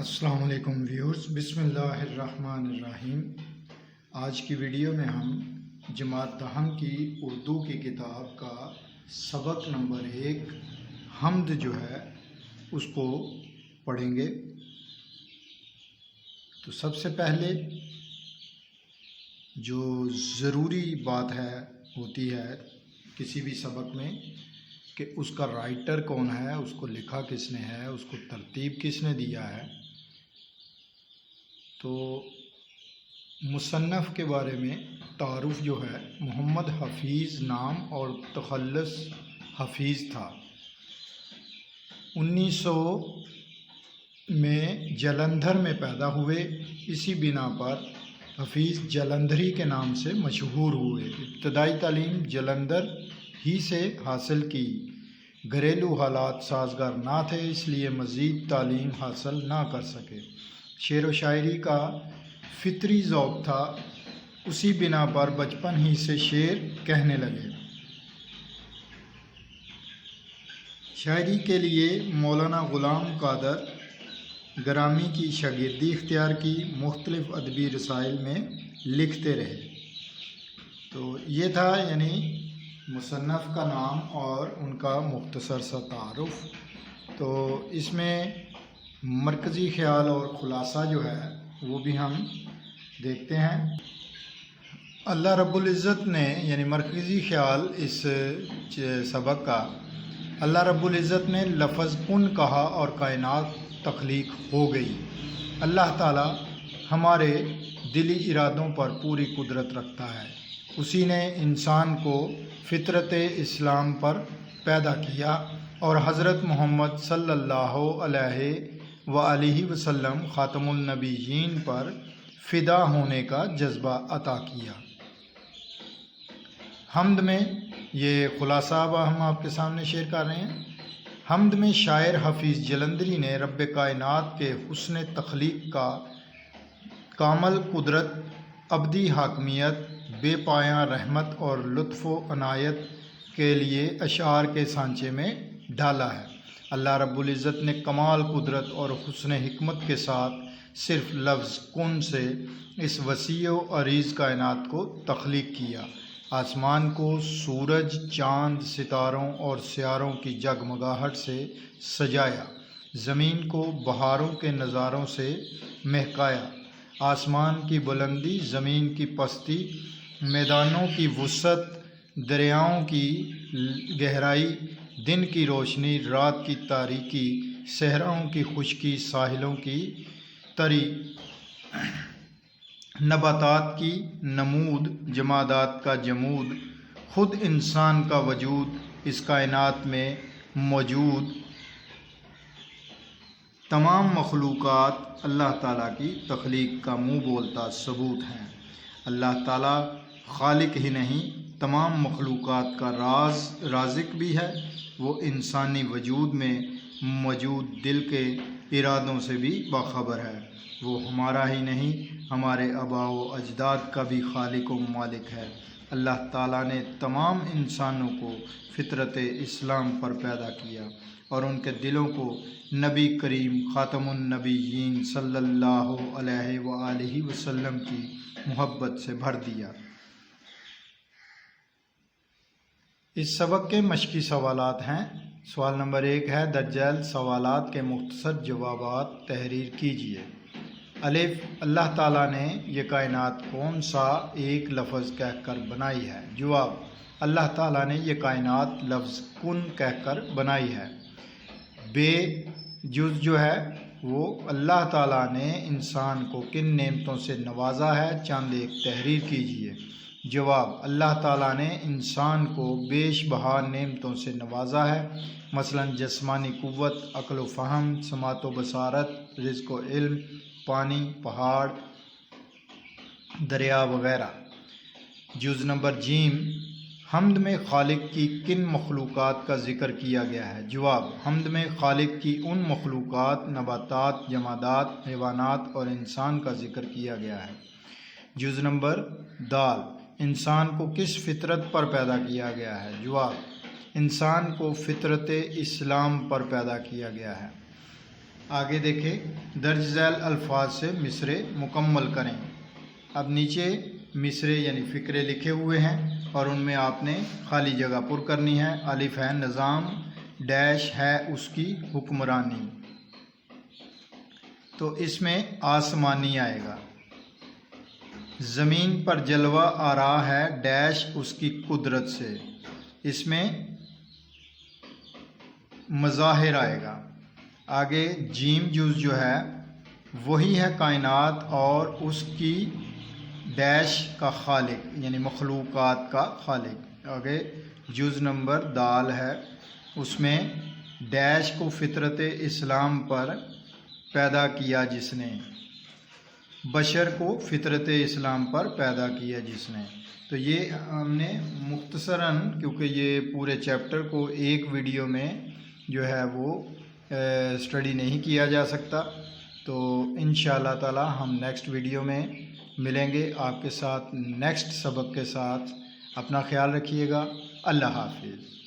السلام علیکم ویورز، بسم اللہ الرحمن الرحیم۔ آج کی ویڈیو میں ہم جماعت دہم کی اردو کی کتاب کا سبق نمبر 1 حمد جو ہے اس کو پڑھیں گے۔ تو سب سے پہلے جو ضروری بات ہوتی ہے کسی بھی سبق میں کہ اس کا رائٹر کون ہے، اس کو لکھا کس نے ہے، اس کو ترتیب کس نے دیا ہے۔ تو مصنف کے بارے میں تعارف جو ہے، محمد حفیظ نام اور تخلص حفیظ تھا۔ 1900 میں جلندھر میں پیدا ہوئے، اسی بنا پر حفیظ جلندھری کے نام سے مشہور ہوئے۔ ابتدائی تعلیم جلندھر ہی سے حاصل کی، گھریلو حالات سازگار نہ تھے اس لیے مزید تعلیم حاصل نہ کر سکے۔ شعر و شاعری کا فطری ذوق تھا، اسی بنا پر بچپن ہی سے شعر کہنے لگے۔ شاعری کے لیے مولانا غلام قادر گرامی کی شاگردی اختیار کی، مختلف ادبی رسائل میں لکھتے رہے۔ تو یہ تھا یعنی مصنف کا نام اور ان کا مختصر سا تعارف۔ تو اس میں مرکزی خیال اور خلاصہ جو ہے وہ بھی ہم دیکھتے ہیں۔ اللہ رب العزت نے یعنی مرکزی خیال اس سبق کا، اللہ رب العزت نے لفظ کن کہا اور کائنات تخلیق ہو گئی۔ اللہ تعالی ہمارے دلی ارادوں پر پوری قدرت رکھتا ہے۔ اسی نے انسان کو فطرت اسلام پر پیدا کیا اور حضرت محمد صلی اللہ علیہ وآلہ وسلم خاتم النبیین پر فدا ہونے کا جذبہ عطا کیا۔ حمد میں یہ خلاصہ اب ہم آپ کے سامنے شیئر کر رہے ہیں۔ حمد میں شاعر حفیظ جلندھری نے رب کائنات کے حسن تخلیق کا کامل قدرت، ابدی حاکمیت، بے پایاں رحمت اور لطف و عنایت کے لیے اشعار کے سانچے میں ڈالا ہے۔ اللہ رب العزت نے کمال قدرت اور حسن حکمت کے ساتھ صرف لفظ کن سے اس وسیع و عریض کائنات کو تخلیق کیا۔ آسمان کو سورج، چاند، ستاروں اور سیاروں کی جگمگاہٹ سے سجایا، زمین کو بہاروں کے نظاروں سے مہکایا۔ آسمان کی بلندی، زمین کی پستی، میدانوں کی وسعت، دریاؤں کی گہرائی، دن کی روشنی، رات کی تاریکی، صحراؤں کی خشکی، ساحلوں کی تری، نباتات کی نمود، جمادات کا جمود، خود انسان کا وجود، اس کائنات میں موجود تمام مخلوقات اللہ تعالیٰ کی تخلیق کا منہ بولتا ثبوت ہیں۔ اللہ تعالیٰ خالق ہی نہیں، تمام مخلوقات کا رازق بھی ہے۔ وہ انسانی وجود میں موجود دل کے ارادوں سے بھی باخبر ہے۔ وہ ہمارا ہی نہیں، ہمارے آباء و اجداد کا بھی خالق و مالک ہے۔ اللہ تعالیٰ نے تمام انسانوں کو فطرت اسلام پر پیدا کیا اور ان کے دلوں کو نبی کریم خاتم النبیین صلی اللہ علیہ وآلہ وسلم کی محبت سے بھر دیا۔ اس سبق کے مشقی سوالات ہیں۔ سوال نمبر 1 ہے، درج ذیل سوالات کے مختصر جوابات تحریر کیجیے۔ الف، اللہ تعالیٰ نے یہ کائنات کون سا ایک لفظ کہہ کر بنائی ہے؟ جواب، اللہ تعالیٰ نے یہ کائنات لفظ کن کہہ کر بنائی ہے۔ بے جز جو ہے وہ اللہ تعالیٰ نے انسان کو کن نعمتوں سے نوازا ہے؟ چند ایک تحریر کیجیے۔ جواب، اللہ تعالیٰ نے انسان کو بیش بہا نعمتوں سے نوازا ہے، مثلا جسمانی قوت، عقل و فہم، سماعت و بصارت، رزق و علم، پانی، پہاڑ، دریا وغیرہ۔ جز نمبر ج، حمد میں خالق کی کن مخلوقات کا ذکر کیا گیا ہے؟ جواب، حمد میں خالق کی ان مخلوقات، نباتات، جمادات، حیوانات اور انسان کا ذکر کیا گیا ہے۔ جز نمبر د، انسان کو کس فطرت پر پیدا کیا گیا ہے؟ جواب، انسان کو فطرت اسلام پر پیدا کیا گیا ہے۔ آگے دیکھیں درج ذیل الفاظ سے مصرے مکمل کریں۔ اب نیچے مصرے یعنی فقرے لکھے ہوئے ہیں اور ان میں آپ نے خالی جگہ پر کرنی ہے۔ الف ہے نظام، ڈیش ہے اس کی حکمرانی، تو اس میں آسمانی آئے گا۔ زمین پر جلوہ آ رہا ہے ڈیش اس کی قدرت سے، اس میں مظاہر آئے گا۔ آگے جیم جز جو ہے وہی ہے کائنات اور اس کی ڈیش کا خالق یعنی مخلوقات کا خالق۔ آگے جز نمبر دال ہے، اس میں ڈیش کو فطرت اسلام پر پیدا کیا جس نے، بشر کو فطرت اسلام پر پیدا کیا جس نے۔ تو یہ ہم نے مختصراً، کیونکہ یہ پورے چیپٹر کو ایک ویڈیو میں جو ہے وہ اسٹڈی نہیں کیا جا سکتا، تو انشاءاللہ تعالی ہم نیکسٹ ویڈیو میں ملیں گے آپ کے ساتھ نیکسٹ سبق کے ساتھ۔ اپنا خیال رکھیے گا۔ اللہ حافظ۔